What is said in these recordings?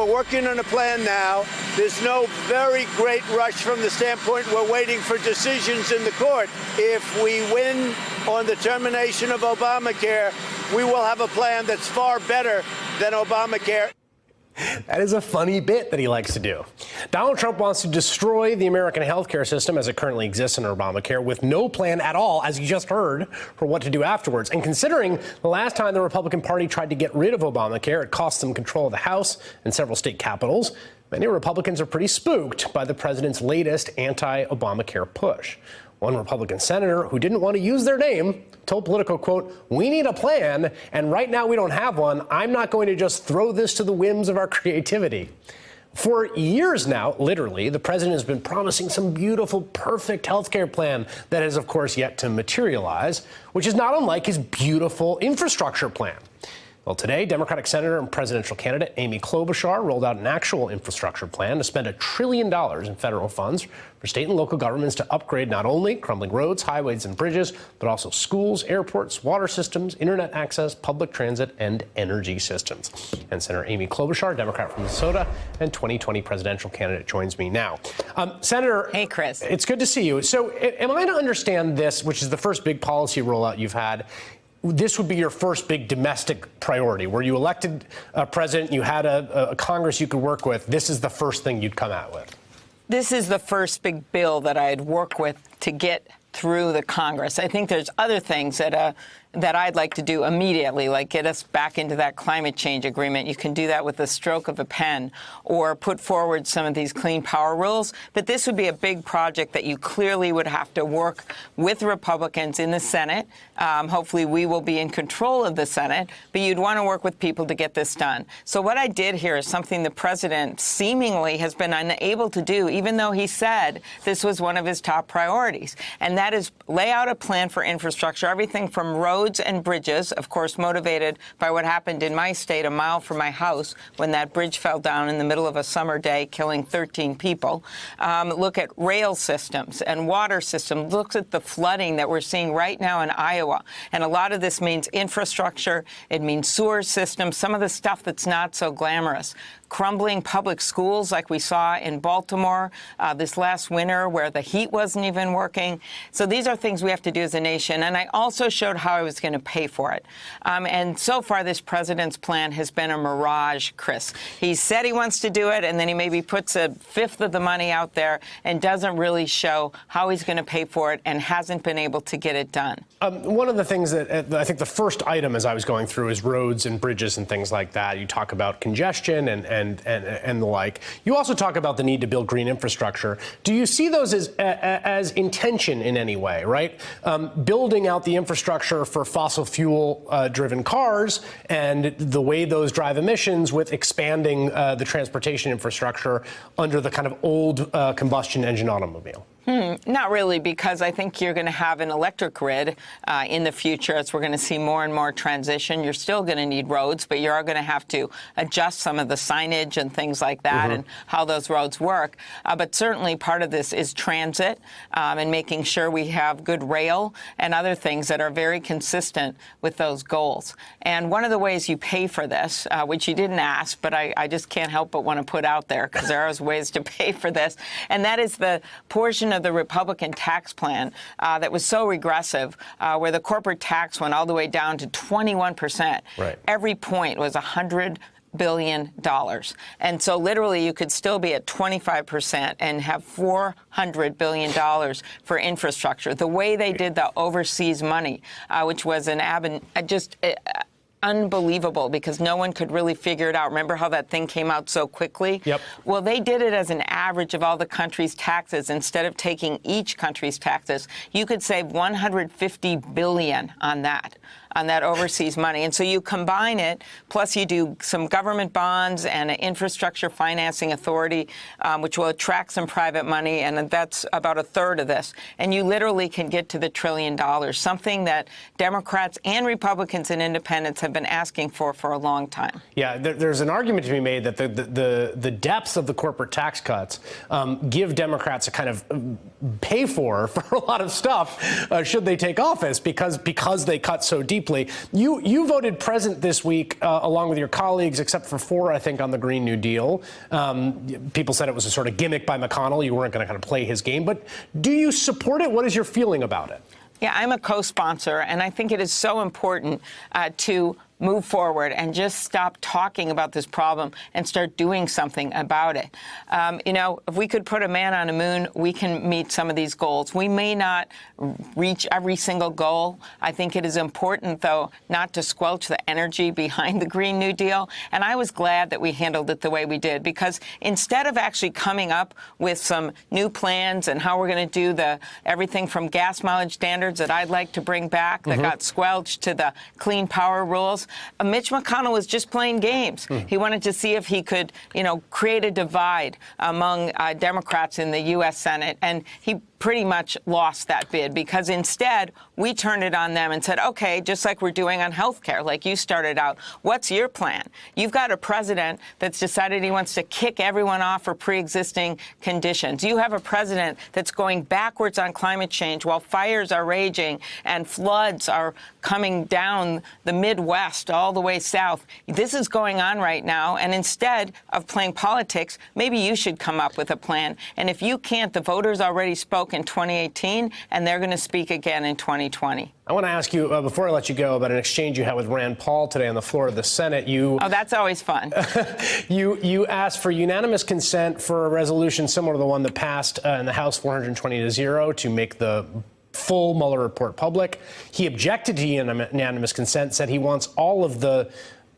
We're working on a plan now. There's no very great rush from the standpoint we're waiting for decisions in the court. If we win on the termination of Obamacare, we will have a plan that's far better than Obamacare. That is a funny bit that he likes to do. Donald Trump wants to destroy the American healthcare system as it currently exists in Obamacare with no plan at all, as you just heard, for what to do afterwards. And considering the last time the Republican Party tried to get rid of Obamacare, it cost them control of the House and several state capitals, many Republicans are pretty spooked by the president's latest anti-Obamacare push. One Republican senator who didn't want to use their name told Politico, quote, "We need a plan, and right now we don't have one. I'm not going to just throw this to the whims of our creativity." For years now, literally, the president has been promising some beautiful, perfect health care plan that has, of course, yet to materialize, which is not unlike his beautiful infrastructure plan. Well, today, Democratic Senator and presidential candidate Amy Klobuchar rolled out an actual infrastructure plan to spend $1 trillion in federal funds for state and local governments to upgrade not only crumbling roads, highways, and bridges, but also schools, airports, water systems, internet access, public transit, and energy systems. And Senator Amy Klobuchar, Democrat from Minnesota and 2020 presidential candidate, joins me now. Senator. Hey, Chris. It's good to see you. So am I to understand this, which is the first big policy rollout you've had, this would be your first big domestic priority? Were you elected president, you had a Congress you could work with, this is the first thing you'd come out with? This is the first big bill that I'd work with to get through the Congress. I think there's other things that I'd like to do immediately, like get us back into that climate change agreement. You can do that with the stroke of a pen, or put forward some of these clean power rules. But this would be a big project that you clearly would have to work with Republicans in the Senate. Hopefully we will be in control of the Senate, but you'd want to work with people to get this done. So what I did here is something the president seemingly has been unable to do, even though he said this was one of his top priorities. And that is lay out a plan for infrastructure, everything from roads and bridges, of course, motivated by what happened in my state a mile from my house when that bridge fell down in the middle of a summer day, killing 13 people. Look at rail systems and water systems. Look at the flooding that we're seeing right now in Iowa. And a lot of this means infrastructure. It means sewer systems, some of the stuff that's not so glamorous. Crumbling public schools like we saw in Baltimore this last winter, where the heat wasn't even working. So these are things we have to do as a nation. And I also showed how I was going to pay for it. And so far, this president's plan has been a mirage, Chris. He said he wants to do it, and then he maybe puts a fifth of the money out there and doesn't really show how he's going to pay for it, and hasn't been able to get it done. One of the things that I think the first item as I was going through is roads and bridges and things like that. You talk about congestion and the like. You also talk about the need to build green infrastructure. Do you see those as intention in any way, right? Building out the infrastructure for fossil fuel driven cars and the way those drive emissions with expanding the transportation infrastructure under the kind of old combustion engine automobile? Not really, because I think you're going to have an electric grid in the future as we're going to see more and more transition. You're still going to need roads, but you are going to have to adjust some of the signage and things like that and how those roads work. But certainly part of this is transit and making sure we have good rail and other things that are very consistent with those goals. And one of the ways you pay for this, which you didn't ask, but I just can't help but want to put out there because there are ways to pay for this, and that is the portion of the Republican tax plan that was so regressive, where the corporate tax went all the way down to 21%. Right. Every point was $100 billion. And so literally you could still be at 25% and have $400 billion for infrastructure. The way they did the overseas money, which was unbelievable, because no one could really figure it out. Remember how that thing came out so quickly? Yep. Well, they did it as an average of all the country's taxes. Instead of taking each country's taxes, you could save $150 billion on that overseas money. And so you combine it, plus you do some government bonds and an infrastructure financing authority, which will attract some private money, and that's about a third of this. And you literally can get to the $1 trillion, something that Democrats and Republicans and independents have been asking for a long time. Yeah, there's an argument to be made that the depths of the corporate tax cuts give Democrats a kind of pay for a lot of stuff should they take office, because they cut so deep. deeply. You voted present this week along with your colleagues, except for 4, I think, on the Green New Deal. People said it was a sort of gimmick by McConnell. You weren't going to kind of play his game. But do you support it? What is your feeling about it? Yeah, I'm a co-sponsor, and I think it is so important to move forward and just stop talking about this problem and start doing something about it. You know, if we could put a man on the moon, we can meet some of these goals. We may not reach every single goal. I think it is important, though, not to squelch the energy behind the Green New Deal. And I was glad that we handled it the way we did, because instead of actually coming up with some new plans and how we're going to do everything from gas mileage standards that I'd like to bring back that got squelched to the clean power rules, Mitch McConnell was just playing games. He wanted to see if he could, you know, create a divide among Democrats in the U.S. Senate, and he pretty much lost that bid, because instead we turned it on them and said, okay, just like we're doing on health care, like you started out, what's your plan? You've got a president that's decided he wants to kick everyone off for pre-existing conditions. You have a president that's going backwards on climate change while fires are raging and floods are coming down the Midwest all the way south. This is going on right now, and instead of playing politics, maybe you should come up with a plan. And if you can't, the voters already spoke in 2018, and they're going to speak again in 2020. I want to ask you, before I let you go, about an exchange you had with Rand Paul today on the floor of the Senate. Oh, that's always fun. You asked for unanimous consent for a resolution similar to the one that passed in the House 420-0 to make the full Mueller report public. He objected to unanimous consent, said he wants all of the,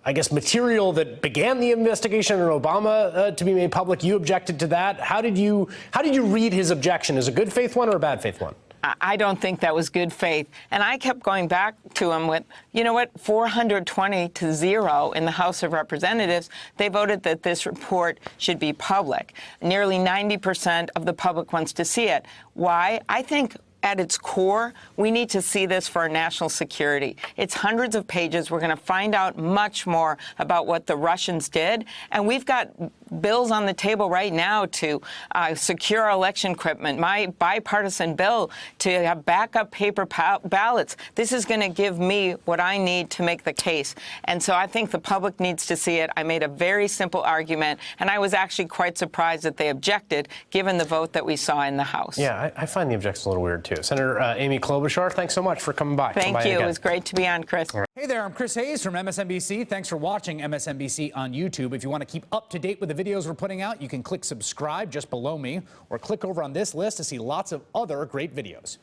I guess, material that began the investigation in Obama to be made public. You objected to that. How did you read his objection? Is it a good faith one or a bad faith one? I don't think that was good faith. And I kept going back to him with, you know what, 420-0 in the House of Representatives. They voted that this report should be public. Nearly 90% of the public wants to see it. Why? I think at its core, we need to see this for our national security. It's hundreds of pages. We're going to find out much more about what the Russians did. And we've got bills on the table right now to secure our election equipment, my bipartisan bill to have backup paper ballots. This is going to give me what I need to make the case. And so I think the public needs to see it. I made a very simple argument, and I was actually quite surprised that they objected, given the vote that we saw in the House. Yeah, I find the objection a little weird, too. Senator Amy Klobuchar, thanks so much for coming by. Thank you. It was great to be on, Chris. Hey there, I'm Chris Hayes from MSNBC. Thanks for watching MSNBC on YouTube. If you want to keep up to date with the videos we're putting out, you can click subscribe just below me, or click over on this list to see lots of other great videos.